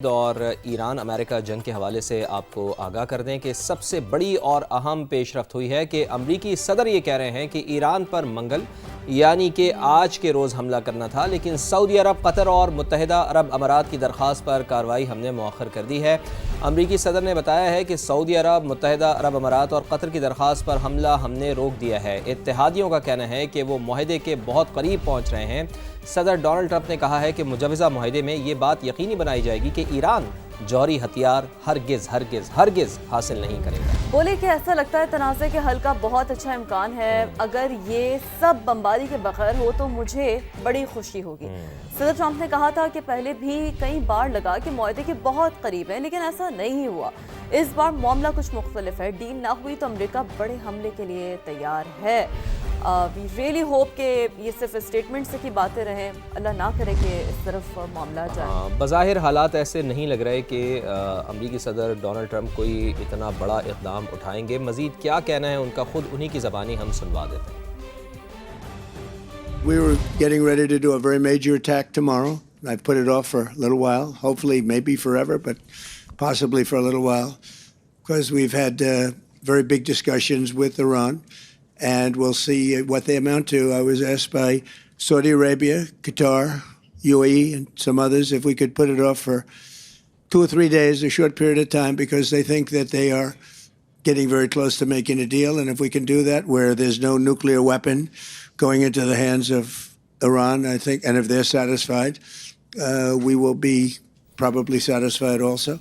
اور ایران امریکہ جنگ کے حوالے سے آپ کو آگاہ کر دیں کہ سب سے بڑی اور اہم پیش رفت ہوئی ہے کہ امریکی صدر یہ کہہ رہے ہیں کہ ایران پر منگل یعنی کہ آج کے روز حملہ کرنا تھا، لیکن سعودی عرب، قطر اور متحدہ عرب امارات کی درخواست پر کارروائی ہم نے مؤخر کر دی ہے۔ امریکی صدر نے بتایا ہے کہ سعودی عرب، متحدہ عرب امارات اور قطر کی درخواست پر حملہ ہم نے روک دیا ہے۔ اتحادیوں کا کہنا ہے کہ وہ معاہدے کے بہت قریب پہنچ رہے ہیں۔ صدر ڈونلڈ ٹرمپ نے کہا ہے کہ مجوزہ معاہدے میں یہ بات یقینی بنائی جائے گی کہ ایران جوہری ہتھیار ہرگز حاصل نہیں کرے گا۔ بولے کہ ایسا لگتا ہے تنازع کے حل کا بہت اچھا امکان ہے، اگر یہ سب بمباری کے بغیر ہو تو مجھے بڑی خوشی ہوگی۔ صدر ٹرمپ نے کہا تھا کہ پہلے بھی کئی بار لگا کہ معاہدے کے بہت قریب ہیں، لیکن ایسا نہیں ہوا۔ اس بار معاملہ کچھ مختلف ہے، ڈیل نہ ہوئی تو امریکہ بڑے حملے کے لیے تیار ہے۔ وی ریئلی ہوپ کہ یہ صرف اسٹیٹمنٹ سے کی باتیں رہیں، اللہ نہ کرے کہ اس طرف معاملہ جائے۔ بظاہر حالات ایسے نہیں لگ رہے کہ امریکی صدر ڈونلڈ ٹرمپ کوئی اتنا بڑا اقدام اٹھائیں گے۔ مزید کیا کہنا ہے ان کا، خود انہی کی زبانی ہم سنوا دیتے ہیں۔ We were getting ready to do a very major attack tomorrow. I've put it off for a little while, hopefully maybe forever, but possibly for a little while, because we've had very big discussions with Iran, and we'll see what they amount to. I was asked by Saudi Arabia, Qatar, UAE, and some others if we could put it off for 2 or 3 days, a short period of time, because they think that they are getting very close to making a deal, and if we can do that where there's no nuclear weapon going into the hands of Iran, I think, and if they're satisfied, we will be probably satisfied also.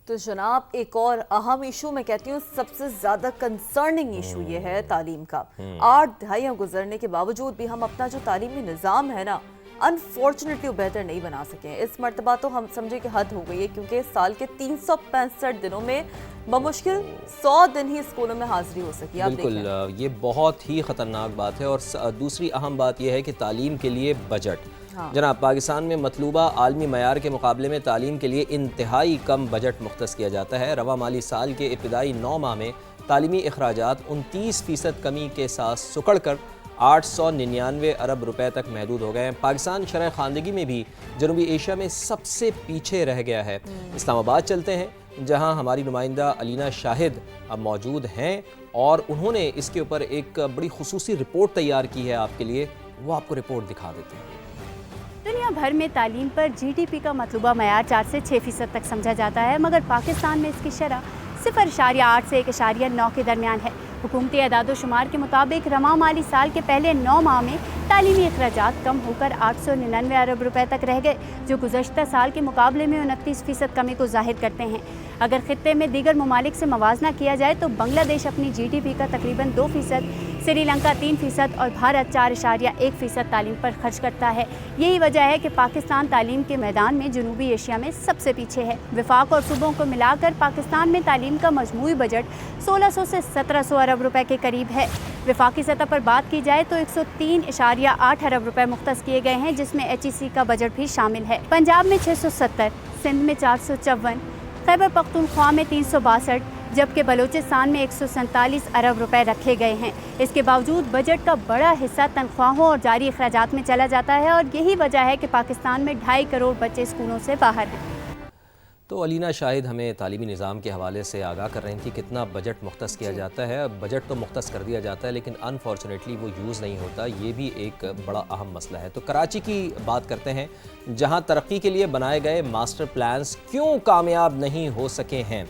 تو جناب ایک اور اہم issue میں کہتی ہوں سب سے زیادہ کنسرننگ ایشو یہ ہے تعلیم کا۔ 8 دہائیاں گزرنے کے باوجود بھی ہم اپنا جو تعلیمی نظام ہے نا، انفارچونیٹلی وہ بہتر نہیں بنا سکے۔ اس مرتبہ تو ہم سمجھے کہ حد ہو گئی ہے، کیونکہ سال کے 365 دنوں میں بمشکل 100 دن ہی اسکولوں میں حاضری ہو سکی۔ بالکل، یہ بہت ہی خطرناک بات ہے۔ اور دوسری اہم بات یہ ہے کہ تعلیم کے لیے بجٹ، جناب پاکستان میں مطلوبہ عالمی معیار کے مقابلے میں تعلیم کے لیے انتہائی کم بجٹ مختص کیا جاتا ہے۔ رواں مالی سال کے ابتدائی 9 ماہ میں تعلیمی اخراجات 29% کمی کے ساتھ سکڑ کر 899 ارب روپے تک محدود ہو گئے ہیں۔ پاکستان شرح خواندگی میں بھی جنوبی ایشیا میں سب سے پیچھے رہ گیا ہے۔ اسلام آباد چلتے ہیں، جہاں ہماری نمائندہ علینا شاہد اب موجود ہیں، اور انہوں نے اس کے اوپر ایک بڑی خصوصی رپورٹ تیار کی ہے آپ کے لیے، وہ آپ کو رپورٹ دکھا دیتے ہیں۔ دنیا بھر میں تعلیم پر جی ڈی پی کا مطلوبہ معیار 4 سے 6% تک سمجھا جاتا ہے، مگر پاکستان میں اس کی شرح 0.8 سے 1.9 کے درمیان ہے۔ حکومتی اعداد و شمار کے مطابق رواں مالی سال کے پہلے 9 ماہ میں تعلیمی اخراجات کم ہو کر 899 ارب روپے تک رہ گئے، جو گزشتہ سال کے مقابلے میں 29% کمی کو ظاہر کرتے ہیں۔ اگر خطے میں دیگر ممالک سے موازنہ کیا جائے تو بنگلہ دیش اپنی جی ڈی پی کا تقریباً 2%، سری لنکا 3% اور بھارت 4.1% تعلیم پر خرچ کرتا ہے۔ یہی وجہ ہے کہ پاکستان تعلیم کے میدان میں جنوبی ایشیا میں سب سے پیچھے ہے۔ وفاق اور صوبوں کو ملا کر پاکستان میں تعلیم کا مجموعی بجٹ 1600 سے 1700 ارب روپے کے قریب ہے۔ وفاقی سطح پر بات کی جائے تو 103.8 ارب روپے مختص کیے گئے ہیں، جس میں ایچ ای سی کا بجٹ بھی شامل ہے۔ پنجاب میں 670، سندھ میں 454، خیبر پختونخوا میں 362، جبکہ بلوچستان میں 147 ارب روپے رکھے گئے ہیں۔ اس کے باوجود بجٹ کا بڑا حصہ تنخواہوں اور جاری اخراجات میں چلا جاتا ہے، اور یہی وجہ ہے کہ پاکستان میں 2.5 کروڑ بچے اسکولوں سے باہر ہیں۔ تو علینا شاہد ہمیں تعلیمی نظام کے حوالے سے آگاہ کر رہی تھی، کتنا بجٹ مختص کیا جاتا ہے۔ بجٹ تو مختص کر دیا جاتا ہے، لیکن انفارچونیٹلی وہ یوز نہیں ہوتا، یہ بھی ایک بڑا اہم مسئلہ ہے۔ تو کراچی کی بات کرتے ہیں، جہاں ترقی کے لیے بنائے گئے ماسٹر پلانز کیوں کامیاب نہیں ہو سکے ہیں۔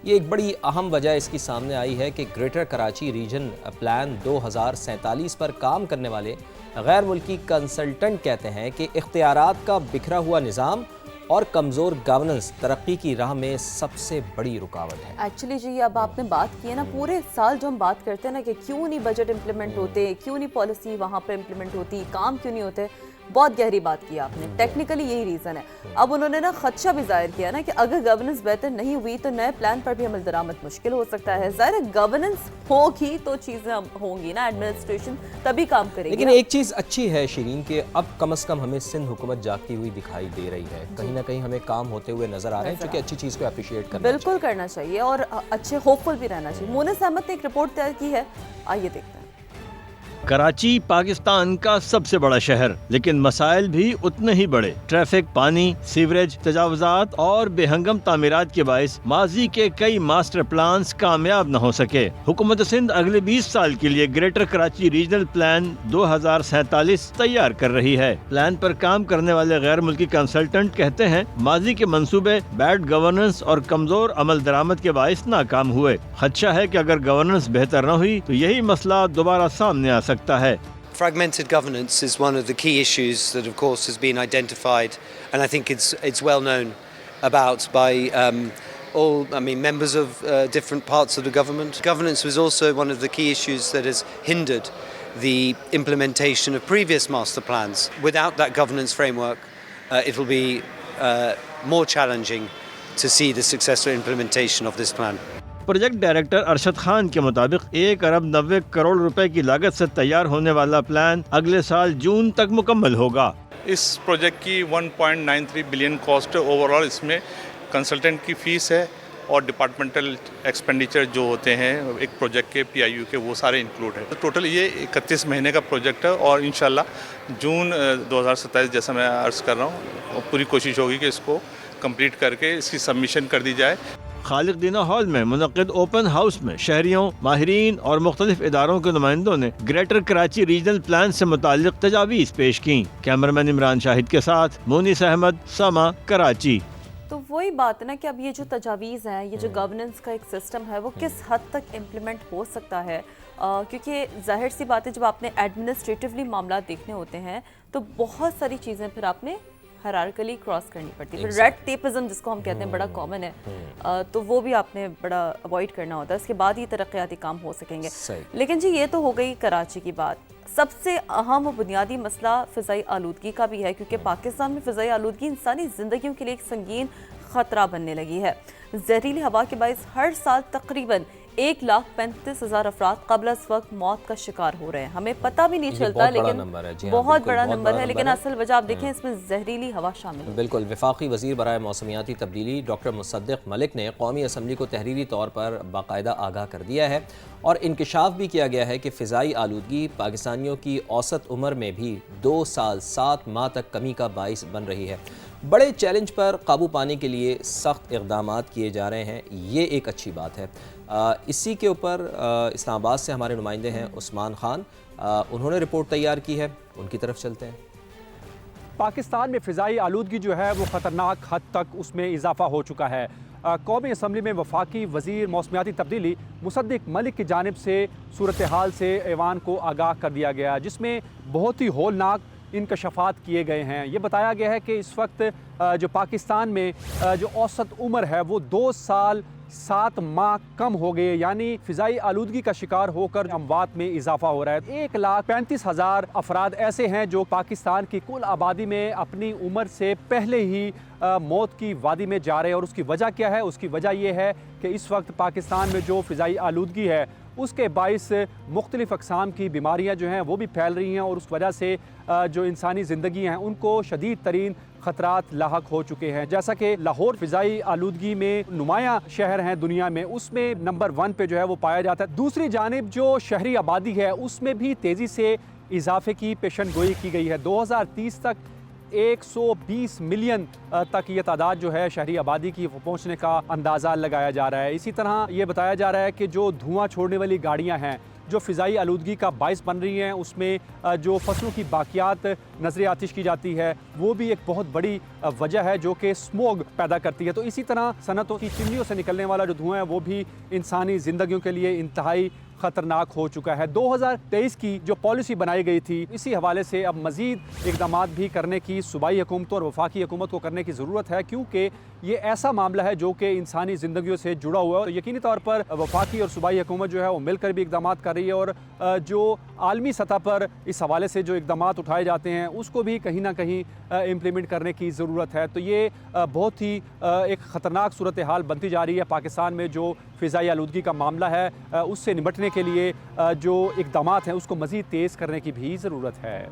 یہ ایک بڑی اہم وجہ اس کی سامنے آئی ہے کہ گریٹر کراچی ریجن پلان 2047 پر کام کرنے والے غیر ملکی کنسلٹنٹ کہتے ہیں کہ اختیارات کا بکھرا ہوا نظام اور کمزور گورننس ترقی کی راہ میں سب سے بڑی رکاوٹ ہے۔ ایکچولی جی، اب آپ نے بات کی ہے نا، پورے سال جو ہم بات کرتے ہیں نا کہ کیوں نہیں بجٹ امپلیمنٹ ہوتے، کیوں نہیں پالیسی وہاں پہ امپلیمنٹ ہوتی، کام کیوں نہیں ہوتے، بہت گہری بات کی آپ نے۔ ٹیکنیکلی یہی ریزن ہے۔ اب انہوں نے نا خدشہ بھی ظاہر کیا نا کہ اگر گورننس بہتر نہیں ہوئی تو نئے پلان پر بھی عمل درآمد مشکل ہو سکتا ہے۔ ظاہر ہے گورننس ہوگی تو چیزیں ہوں گی نا، ایڈمنسٹریشن تبھی کام کرے گی۔ لیکن ایک چیز اچھی ہے شیرین کہ اب کم از کم ہمیں سندھ حکومت جاگتی ہوئی دکھائی دے رہی ہے، کہیں نہ کہیں ہمیں کام ہوتے ہوئے نظر آ رہے ہیں، چونکہ اچھی چیز کو اپریشیٹ کرنا بالکل کرنا چاہیے اور اچھے ہوپ فل بھی رہنا چاہیے۔ مونس احمد نے ایک رپورٹ تیار کی ہے، آئیے دیکھتے ہیں۔ کراچی پاکستان کا سب سے بڑا شہر، لیکن مسائل بھی اتنے ہی بڑے۔ ٹریفک، پانی، سیوریج، تجاوزات اور بے ہنگم تعمیرات کے باعث ماضی کے کئی ماسٹر پلانز کامیاب نہ ہو سکے۔ حکومت سندھ اگلے 20 سال کے لیے گریٹر کراچی ریجنل پلان 2047 تیار کر رہی ہے۔ پلان پر کام کرنے والے غیر ملکی کنسلٹنٹ کہتے ہیں ماضی کے منصوبے بیڈ گورننس اور کمزور عمل درآمد کے باعث ناکام ہوئے۔ خدشہ ہے کہ اگر گورننس بہتر نہ ہوئی تو یہی مسئلہ دوبارہ سامنے آ سکتا ہے۔ Fragmented governance is one of the key issues that, of course, has been identified, and I think it's well known about by members of different parts of the government. Governance was also one of the key issues that has hindered the implementation of previous master plans. Without that governance framework, it will be more challenging to see the successful implementation of this plan. Project director Arshad Khan کے مطابق 1 ارب 90 کروڑ روپے کی لاگت سے تیار ہونے والا plan اگلے سال جون تک مکمل ہوگا۔ اس پروجیکٹ کی 1.93 بلین کاسٹ اوور آل، اس میں کنسلٹنٹ کی فیس ہے اور ڈپارٹمنٹل ایکسپینڈیچر جو ہوتے ہیں ایک پروجیکٹ کے PIU کے، وہ سارے انکلوڈ ہے۔ ٹوٹل یہ 31 مہینے کا پروجیکٹ ہے اور انشاءاللہ جون 2027 جیسا میں عرض کر رہا ہوں پوری کوشش ہوگی کہ اس کو کمپلیٹ کر کے اس کی سبمیشن کر دی جائے۔ خالق دینا ہال میں منعقد اوپن ہاؤس میں شہریوں، ماہرین اور مختلف اداروں کے نمائندوں نے گریٹر کراچی ریجنل پلان سے متعلق تجاویز پیش کیں۔ کیمرمین عمران شاہد کے ساتھ مونس احمد، سما، کراچی۔ تو وہی بات ہے نا کہ اب یہ جو تجاویز ہیں، یہ جو گورننس کا ایک سسٹم ہے، وہ کس حد تک امپلیمنٹ ہو سکتا ہے، کیونکہ ظاہر سی بات ہے جب آپ نے ایڈمنسٹریٹولی معاملات دیکھنے ہوتے ہیں تو بہت ساری چیزیں پھر آپ نے ہیرارکلی کراس کرنی پڑتی ہے۔ ریڈ ٹیپزم جس کو ہم کہتے ہیں بڑا کامن ہے، تو وہ بھی آپ نے بڑا اوائڈ کرنا ہوتا ہے، اس کے بعد ہی ترقیاتی کام ہو سکیں گے۔ لیکن جی یہ تو ہو گئی کراچی کی بات۔ سب سے اہم و بنیادی مسئلہ فضائی آلودگی کا بھی ہے، کیونکہ پاکستان میں فضائی آلودگی انسانی زندگیوں کے لیے ایک سنگین خطرہ بننے لگی ہے۔ زہریلی ہوا کے باعث ہر سال تقریباً 1,35,000 افراد قبل از وقت موت کا شکار ہو رہے ہیں۔ ہمیں پتہ بھی نہیں چلتا، لیکن بہت بڑا نمبر ہے، لیکن اصل وجہ آپ دیکھیں اس میں زہریلی ہوا شامل ہے۔ بالکل۔ وفاقی وزیر برائے موسمیاتی تبدیلی ڈاکٹر مصدق ملک نے قومی اسمبلی کو تحریری طور پر باقاعدہ آگاہ کر دیا ہے اور انکشاف بھی کیا گیا ہے کہ فضائی آلودگی پاکستانیوں کی اوسط عمر میں بھی 2 سال 7 ماہ تک کمی کا باعث بن رہی ہے۔ بڑے چیلنج پر قابو پانے کے لیے سخت اقدامات کیے جا رہے ہیں، یہ ایک اچھی بات ہے۔ اسی کے اوپر اسلام آباد سے ہمارے نمائندے ہیں عثمان خان، انہوں نے رپورٹ تیار کی ہے، ان کی طرف چلتے ہیں۔ پاکستان میں فضائی آلودگی جو ہے وہ خطرناک حد تک اس میں اضافہ ہو چکا ہے۔ قومی اسمبلی میں وفاقی وزیر موسمیاتی تبدیلی مصدق ملک کی جانب سے صورتحال سے ایوان کو آگاہ کر دیا گیا، جس میں بہت ہی ہولناک انکشافات کیے گئے ہیں۔ یہ بتایا گیا ہے کہ اس وقت جو پاکستان میں جو اوسط عمر ہے وہ 2 سال 7 ماہ کم ہو گئے، یعنی فضائی آلودگی کا شکار ہو کر اموات میں اضافہ ہو رہا ہے۔ 1,35,000 افراد ایسے ہیں جو پاکستان کی کل آبادی میں اپنی عمر سے پہلے ہی موت کی وادی میں جا رہے ہیں، اور اس کی وجہ کیا ہے؟ اس کی وجہ یہ ہے کہ اس وقت پاکستان میں جو فضائی آلودگی ہے اس کے باعث مختلف اقسام کی بیماریاں جو ہیں وہ بھی پھیل رہی ہیں، اور اس وجہ سے جو انسانی زندگی ہیں ان کو شدید ترین خطرات لاحق ہو چکے ہیں۔ جیسا کہ لاہور فضائی آلودگی میں نمایاں شہر ہیں دنیا میں، اس میں نمبر 1 پہ جو ہے وہ پایا جاتا ہے۔ دوسری جانب جو شہری آبادی ہے اس میں بھی تیزی سے اضافے کی پیشن گوئی کی گئی ہے۔ 2030 تک 120 ملین تک یہ تعداد جو ہے شہری آبادی کی پہنچنے کا اندازہ لگایا جا رہا ہے۔ اسی طرح یہ بتایا جا رہا ہے کہ جو دھواں چھوڑنے والی گاڑیاں ہیں جو فضائی آلودگی کا باعث بن رہی ہیں، اس میں جو فصلوں کی باقیات نظر آتش کی جاتی ہے وہ بھی ایک بہت بڑی وجہ ہے جو کہ سموگ پیدا کرتی ہے۔ تو اسی طرح صنعتوں کی چمنیوں سے نکلنے والا جو دھواں ہے وہ بھی انسانی زندگیوں کے لیے انتہائی خطرناک ہو چکا ہے۔ 2023 کی جو پالیسی بنائی گئی تھی، اسی حوالے سے اب مزید اقدامات بھی کرنے کی صوبائی حکومتوں اور وفاقی حکومت کو کرنے کی ضرورت ہے، کیونکہ یہ ایسا معاملہ ہے جو کہ انسانی زندگیوں سے جڑا ہوا ہے، اور یقینی طور پر وفاقی اور صوبائی حکومت جو ہے وہ مل کر بھی اقدامات کر رہی ہے، اور جو عالمی سطح پر اس حوالے سے جو اقدامات اٹھائے جاتے ہیں اس کو بھی کہیں نہ کہیں امپلیمنٹ کرنے کی ضرورت ہے۔ تو یہ بہت ہی ایک خطرناک صورتحال بنتی جا رہی ہے پاکستان میں۔ جو فضائی آلودگی کا معاملہ ہے اس سے نمٹنے کے لیے جو اقدامات ہیں اس کو مزید تیز کرنے کی بھی ضرورت ہے۔